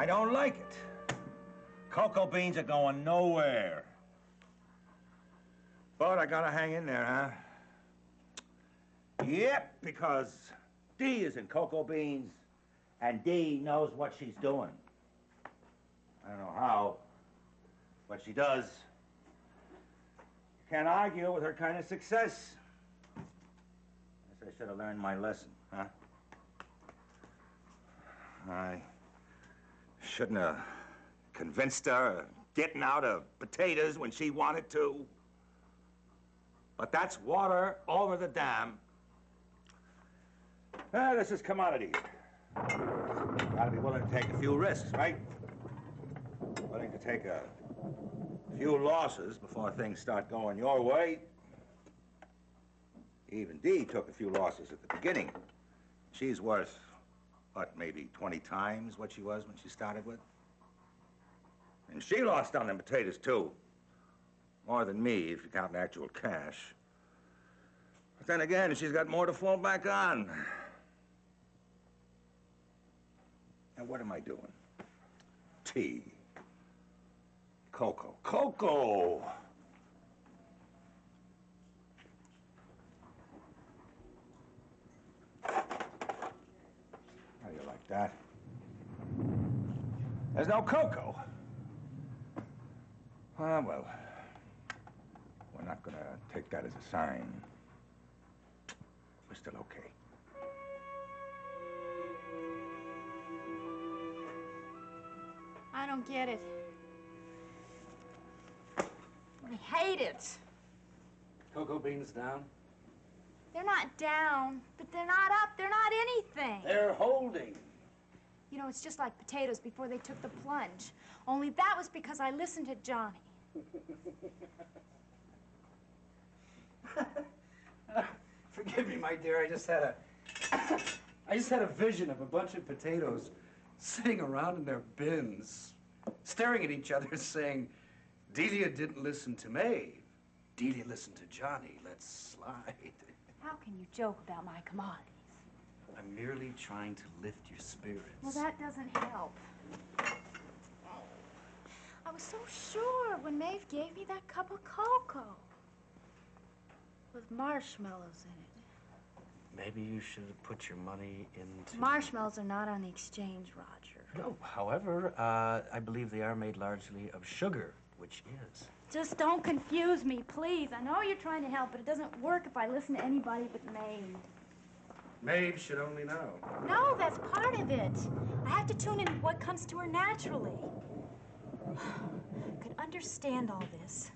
I don't like it. Cocoa beans are going nowhere. But I gotta hang in there, huh? Yep, because Dee is in cocoa beans, and Dee knows what she's doing. I don't know how, but she does. You can't argue with her kind of success. Guess I should have learned my lesson, huh? I shouldn't have convinced her of getting out of potatoes when she wanted to. But that's water over the dam. This is commodities. Gotta be willing to take a few risks, right? Willing to take a few losses before things start going your way. Even Dee took a few losses at the beginning. She's worth, what, maybe 20 times what she was when she started with? And she lost on them potatoes, too. More than me, if you count in actual cash. But then again, she's got more to fall back on. And what am I doing? Tea. Cocoa. Cocoa! How do you like that? There's no cocoa. Ah, well, we're not gonna take that as a sign. We're still okay. I don't get it. I hate it. Cocoa beans down? They're not down, but they're not up. They're not anything. They're holding. You know, it's just like potatoes before they took the plunge. Only that was because I listened to Johnny. Forgive me, my dear. I just had a vision of a bunch of potatoes sitting around in their bins, staring at each other, saying, Delia didn't listen to Maeve. Delia listened to Johnny. Let's slide. How can you joke about my commodities? I'm merely trying to lift your spirits. Well, that doesn't help. I was so sure when Maeve gave me that cup of cocoa with marshmallows in it. Maybe you should have put your money into... Marshmallows are not on the exchange, Roger. No, however, I believe they are made largely of sugar, which is. Just don't confuse me, please. I know you're trying to help, but it doesn't work if I listen to anybody but Maeve. Maeve should only know. No, that's part of it. I have to tune in to what comes to her naturally. I could understand all this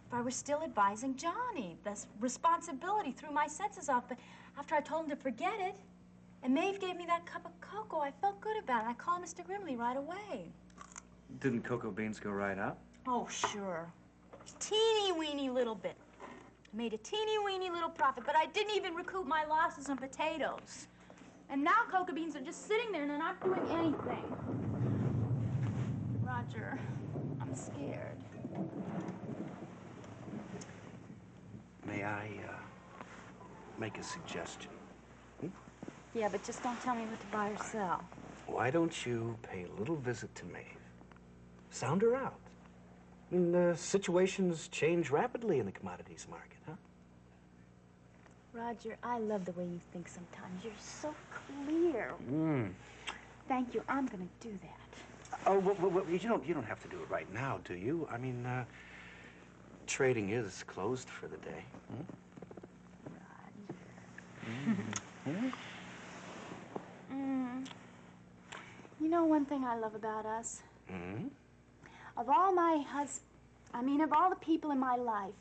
if I were still advising Johnny. This responsibility threw my senses off, but after I told him to forget it, and Maeve gave me that cup of cocoa, I felt good about it. I called Mr. Grimley right away. Didn't cocoa beans go right up? Oh, sure. Teeny weeny little bit. I made a teeny weeny little profit, but I didn't even recoup my losses on potatoes. And now cocoa beans are just sitting there and they're not doing anything. Roger, I'm scared. May I, make a suggestion? Yeah, but just don't tell me what to buy or sell. Why don't you pay a little visit to Maeve? Sound her out. I mean, situations change rapidly in the commodities market, huh? Roger, I love the way you think sometimes. You're so clear. Thank you. I'm gonna do that. Oh, well, you don't have to do it right now, do you? I mean, trading is closed for the day. Roger. You know one thing I love about us? Of all of all the people in my life,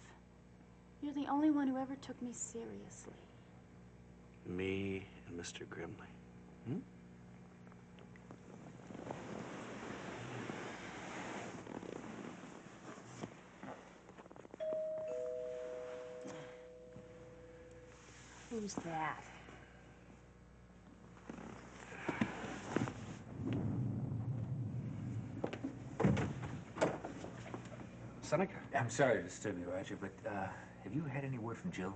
you're the only one who ever took me seriously. Me and Mr. Grimley. Who's that? Seneca? I'm sorry to disturb you, Roger, but have you had any word from Jill?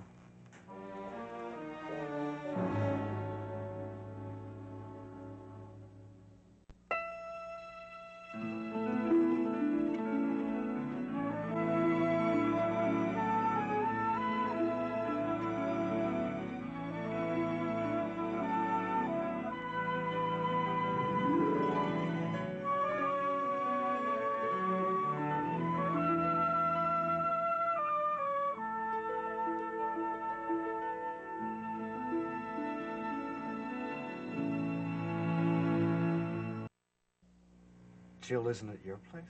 Jill isn't at your place?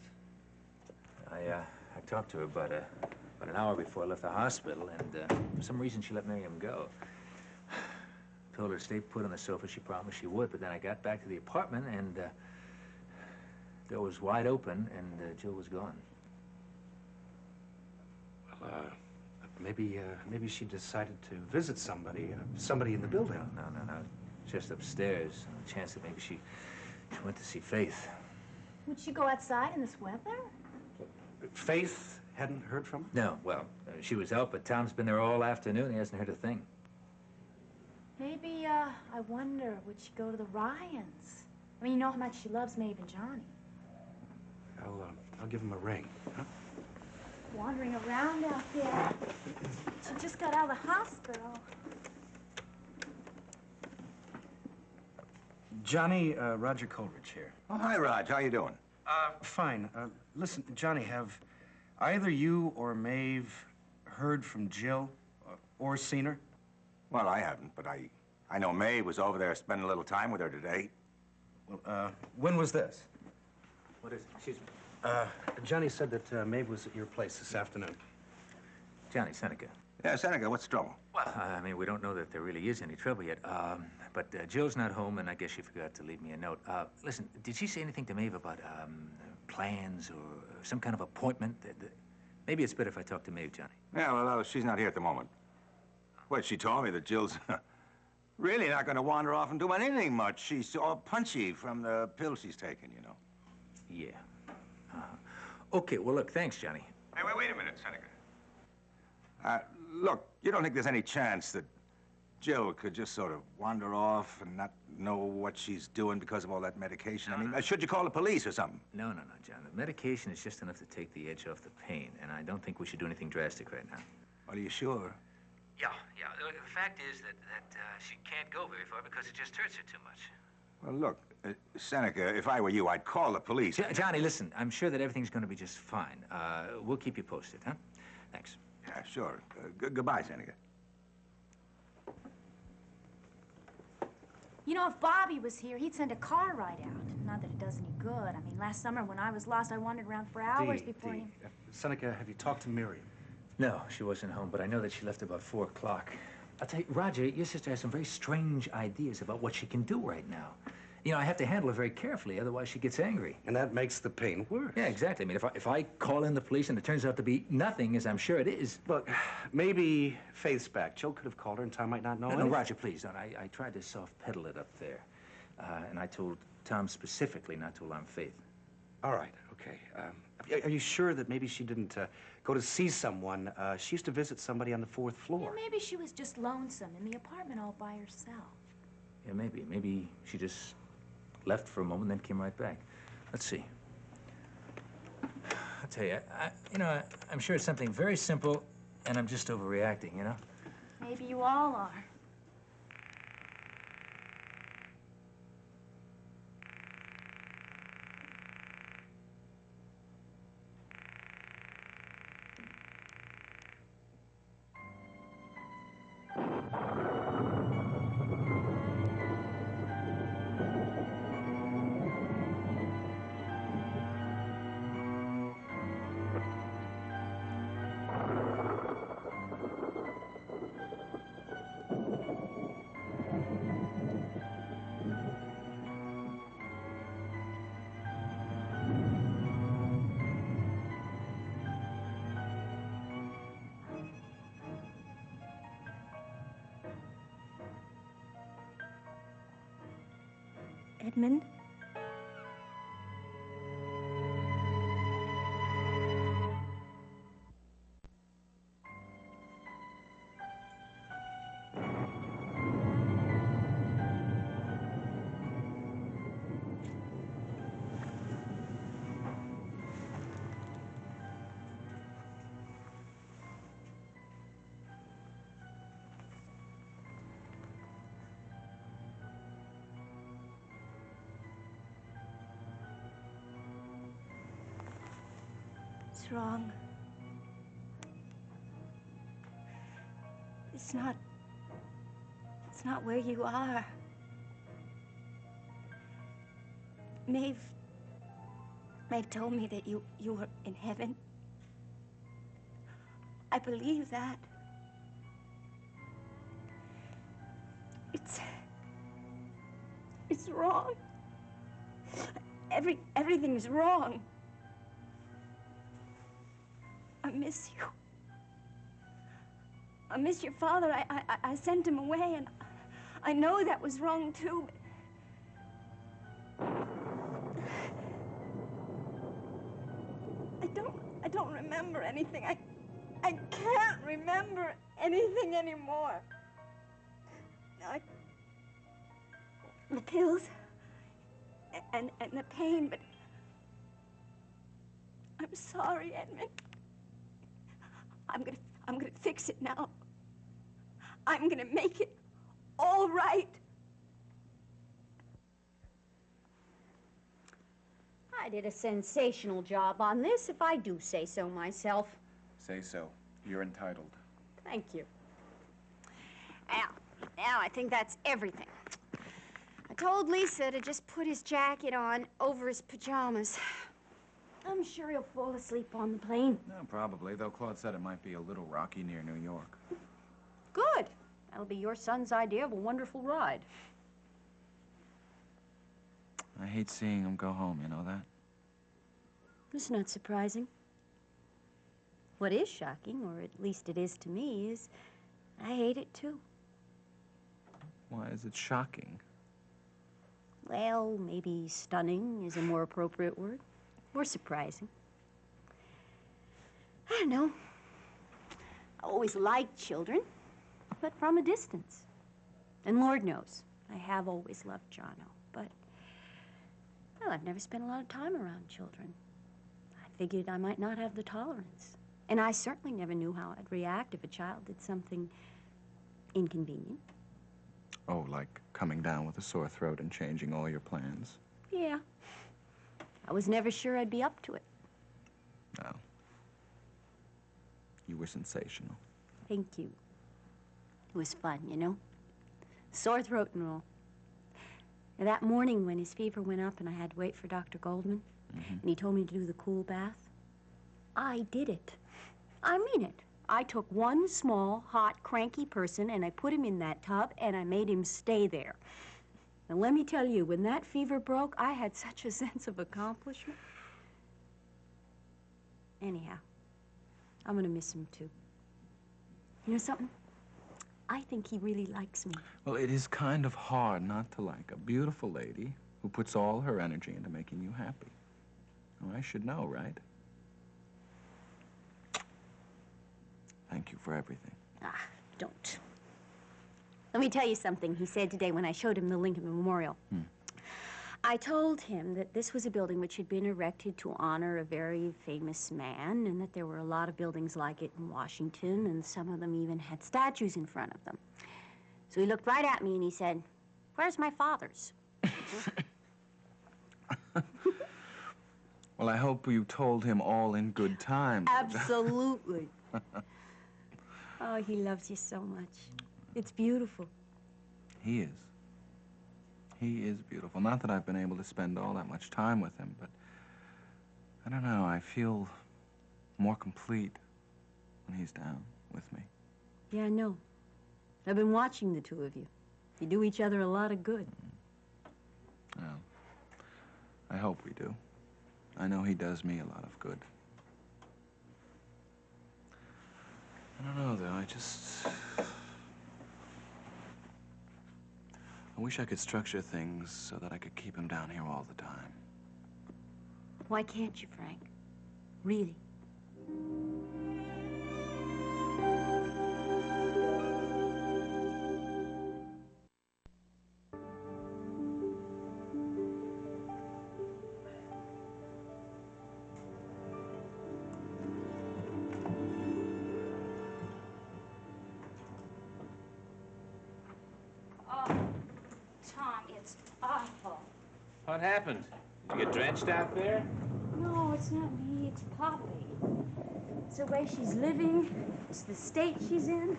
I talked to her about an hour before I left the hospital, and for some reason she let Miriam go. Told her to stay put on the sofa. She promised she would, but then I got back to the apartment, and the door was wide open, and Jill was gone. Well, maybe she decided to visit somebody in the building. No. Just upstairs. A chance that maybe she went to see Faith. Would she go outside in this weather? Faith hadn't heard from her? No, well, she was out, but Tom's been there all afternoon. He hasn't heard a thing. Maybe, I wonder, would she go to the Ryans? I mean, you know how much she loves Maeve and Johnny. I'll give him a ring. Huh? Wandering around out there. She just got out of the hospital. Johnny, Roger Coleridge here. Oh, hi, Raj. How you doing? Fine. Listen, Johnny, have either you or Maeve heard from Jill or seen her? Well, I haven't, but I know Mae was over there spending a little time with her today. Well, when was this? What is it? Excuse me. Johnny said that Maeve was at your place this afternoon. Johnny, Seneca. Yeah, Seneca, what's the trouble? Well, I mean, we don't know that there really is any trouble yet. But Jill's not home, and I guess she forgot to leave me a note. Listen, did she say anything to Maeve about plans or some kind of appointment? Maybe it's better if I talk to Maeve, Johnny. Yeah, well, she's not here at the moment. Well, she told me that Jill's really not going to wander off and do anything much. She's all punchy from the pill she's taken, you know. Yeah. Okay, well, look, thanks, Johnny. Hey, wait a minute, Seneca. Look, you don't think there's any chance that Jill could just sort of wander off and not know what she's doing because of all that medication? I mean, should you call the police or something? No, John. The medication is just enough to take the edge off the pain, and I don't think we should do anything drastic right now. Well, are you sure? Yeah. The fact is that she can't go very far because it just hurts her too much. Well, look, Seneca, if I were you, I'd call the police. Johnny, listen, I'm sure that everything's going to be just fine. We'll keep you posted, huh? Thanks. Yeah, sure. Goodbye, Seneca. You know, if Bobby was here, he'd send a car right out. Not that it does any good. I mean, last summer when I was lost, I wandered around for hours before he... Seneca, have you talked to Miriam? No, she wasn't home, but I know that she left about 4 o'clock. I'll tell you, Roger, your sister has some very strange ideas about what she can do right now. You know, I have to handle her very carefully, otherwise she gets angry. And that makes the pain worse. Yeah, exactly. I mean, if I call in the police and it turns out to be nothing, as I'm sure it is... Look, maybe Faith's back. Jill could have called her and Tom might not know No, anything. Roger, please don't. I tried to soft-pedal it up there. And I told Tom specifically not to alarm Faith. All right, okay. Are you sure that maybe she didn't go to see someone? She used to visit somebody on the 4th floor. Yeah, maybe she was just lonesome in the apartment all by herself. Yeah, maybe. Maybe she just left for a moment, then came right back. Let's see. I'll tell you, I'm sure it's something very simple, and I'm just overreacting, you know? Maybe you all are. Edmund? What's wrong? It's not where you are. Maeve told me that you were in heaven. I believe that. It's wrong. Everything is wrong. I miss you. I miss your father. I sent him away, and I know that was wrong, too, but I don't remember anything. I can't remember anything anymore. The pills and the pain, but I'm sorry, Edmund. I'm gonna fix it now. I'm gonna make it all right. I did a sensational job on this, if I do say so myself. Say so. You're entitled. Thank you. Now, I think that's everything. I told Lisa to just put his jacket on over his pajamas. I'm sure he'll fall asleep on the plane. No, probably, though Claude said it might be a little rocky near New York. Good. That'll be your son's idea of a wonderful ride. I hate seeing him go home, you know that? It's not surprising. What is shocking, or at least it is to me, is I hate it too. Why is it shocking? Well, maybe stunning is a more appropriate word. Or surprising. I don't know. I always liked children, but from a distance. And Lord knows, I have always loved Jono, but, well, I've never spent a lot of time around children. I figured I might not have the tolerance. And I certainly never knew how I'd react if a child did something inconvenient. Oh, like coming down with a sore throat and changing all your plans? Yeah. I was never sure I'd be up to it. No. You were sensational. Thank you. It was fun, you know? Sore throat and all. And that morning when his fever went up and I had to wait for Dr. Goldman, and he told me to do the cool bath, I did it. I mean it. I took one small, hot, cranky person and I put him in that tub and I made him stay there. And let me tell you, when that fever broke, I had such a sense of accomplishment. Anyhow, I'm gonna miss him too. You know something? I think he really likes me. Well, it is kind of hard not to like a beautiful lady who puts all her energy into making you happy. Oh, I should know, right? Thank you for everything. Don't. Let me tell you something he said today when I showed him the Lincoln Memorial. I told him that this was a building which had been erected to honor a very famous man, and that there were a lot of buildings like it in Washington, and some of them even had statues in front of them. So he looked right at me and he said, "Where's my father's?" Well, I hope you told him all in good time. Absolutely. Oh, he loves you so much. It's beautiful. He is. He is beautiful. Not that I've been able to spend all that much time with him, but I don't know, I feel more complete when he's down with me. Yeah, I know. I've been watching the two of you. You do each other a lot of good. Well, I hope we do. I know he does me a lot of good. I don't know, though, I wish I could structure things so that I could keep him down here all the time. Why can't you, Frank? Really? What happened? Did you get drenched out there? No, it's not me. It's Poppy. It's the way she's living. It's the state she's in.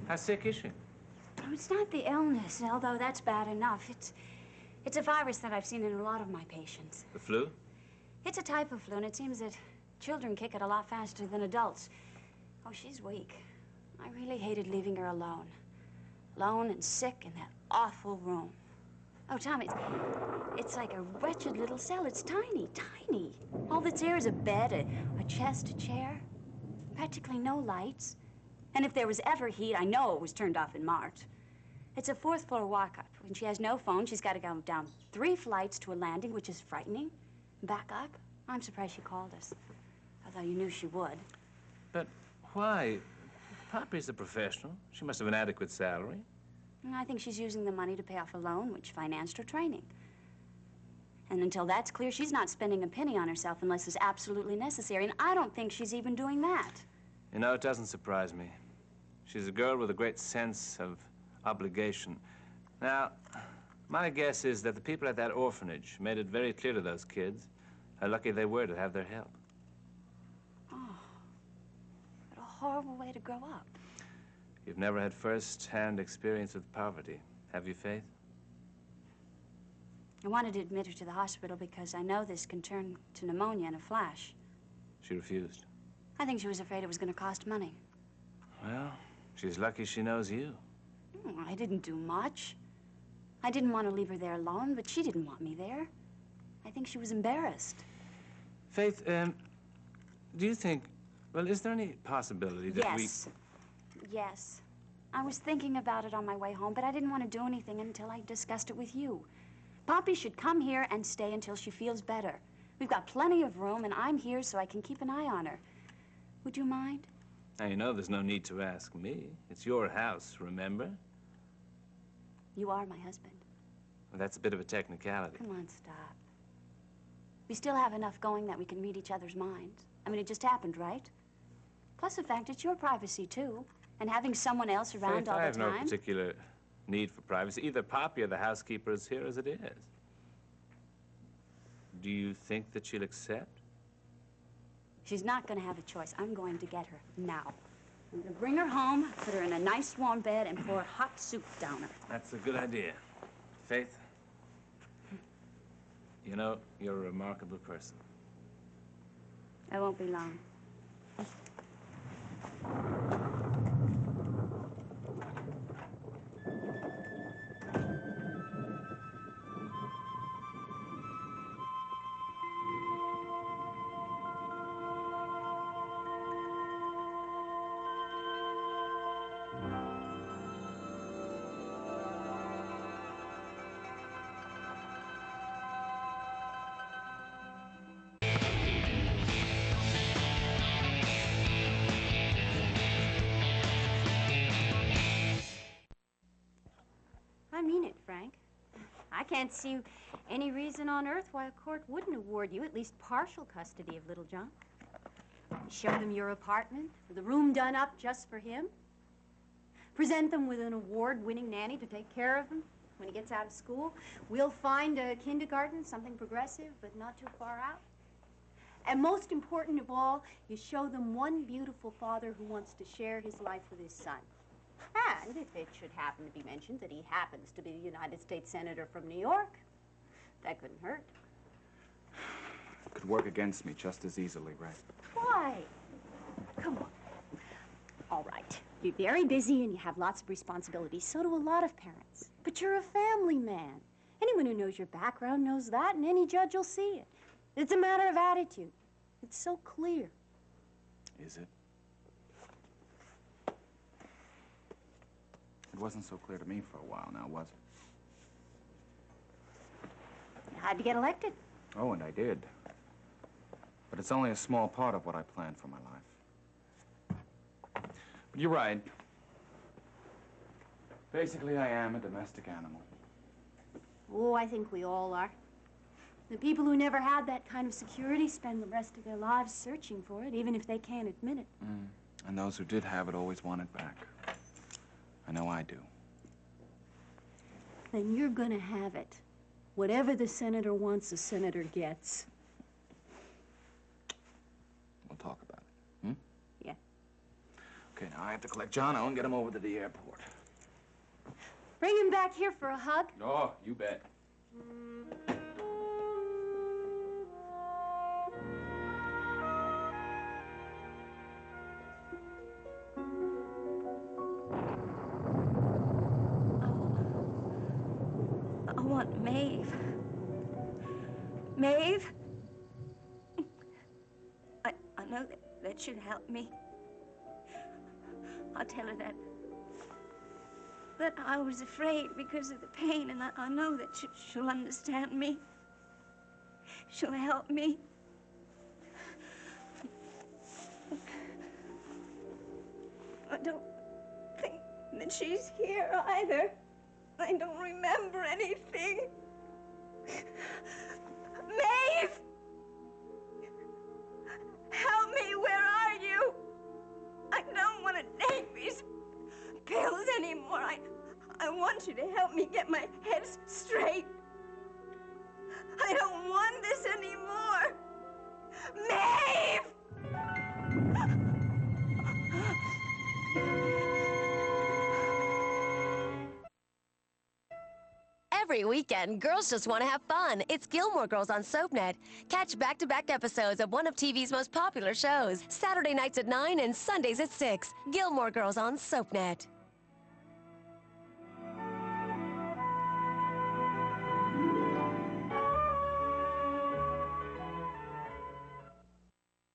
How sick is she? Oh, it's not the illness, although that's bad enough. It's a virus that I've seen in a lot of my patients. The flu? It's a type of flu, and it seems that children kick it a lot faster than adults. Oh, she's weak. I really hated leaving her alone. Alone and sick in that awful room. Oh, Tom, it's like a wretched little cell. It's tiny, tiny. All that's there is a bed, a chest, a chair. Practically no lights. And if there was ever heat, I know it was turned off in March. It's a fourth-floor walk-up. When she has no phone, she's got to go down 3 flights to a landing, which is frightening. Back up. I'm surprised she called us. Although you knew she would. But why? Poppy's a professional. She must have an adequate salary. And I think she's using the money to pay off a loan, which financed her training. And until that's clear, she's not spending a penny on herself unless it's absolutely necessary. And I don't think she's even doing that. You know, it doesn't surprise me. She's a girl with a great sense of obligation. Now, my guess is that the people at that orphanage made it very clear to those kids how lucky they were to have their help. Oh, what a horrible way to grow up. You've never had first-hand experience with poverty, have you, Faith? I wanted to admit her to the hospital because I know this can turn to pneumonia in a flash. She refused. I think she was afraid it was going to cost money. Well, she's lucky she knows you. Oh, I didn't do much. I didn't want to leave her there alone, but she didn't want me there. I think she was embarrassed. Faith, do you think, well, is there any possibility that Yes. I was thinking about it on my way home, but I didn't want to do anything until I discussed it with you. Poppy should come here and stay until she feels better. We've got plenty of room, and I'm here so I can keep an eye on her. Would you mind? Now, you know there's no need to ask me. It's your house, remember? You are my husband. Well, that's a bit of a technicality. Come on, stop. We still have enough going that we can read each other's minds. I mean, it just happened, right? Plus the fact it's your privacy, too. And having someone else around Faith, all the time. I have no particular need for privacy. Either Poppy or the housekeeper is here as it is. Do you think that she'll accept? She's not going to have a choice. I'm going to get her now. I'm going to bring her home, put her in a nice warm bed, and pour hot soup down her. That's a good idea. Faith, you know, you're a remarkable person. I won't be long. I mean it, Frank. I can't see any reason on earth why a court wouldn't award you at least partial custody of little John. Show them your apartment, with a room done up just for him. Present them with an award-winning nanny to take care of him when he gets out of school. We'll find a kindergarten, something progressive, but not too far out. And most important of all, you show them one beautiful father who wants to share his life with his son. And if it should happen to be mentioned that he happens to be a United States Senator from New York, that couldn't hurt. It could work against me just as easily, right? Why? Come on. All right. You're very busy and you have lots of responsibilities. So do a lot of parents. But you're a family man. Anyone who knows your background knows that, and any judge will see it. It's a matter of attitude. It's so clear. Is it? It wasn't so clear to me for a while now, was it? You had to get elected. Oh, and I did. But it's only a small part of what I planned for my life. But you're right. Basically, I am a domestic animal. Oh, I think we all are. The people who never had that kind of security spend the rest of their lives searching for it, even if they can't admit it. And those who did have it always want it back. I know I do. Then you're gonna have it. Whatever the senator wants, the senator gets. We'll talk about it. Yeah. Okay, now I have to collect Jono and get him over to the airport. Bring him back here for a hug. Oh, you bet. want Maeve. Maeve? I know that should help me. I'll tell her that I was afraid because of the pain, and I know that she'll understand me. She'll help me. I don't think that she's here either. I don't remember anything. Maeve! Help me, where are you? I don't want to take these pills anymore. I want you to help me get my head straight. I don't want this anymore. Maeve! Every weekend, girls just want to have fun. It's Gilmore Girls on SoapNet. Catch back-to-back episodes of one of TV's most popular shows. Saturday nights at 9 and Sundays at 6. Gilmore Girls on SoapNet.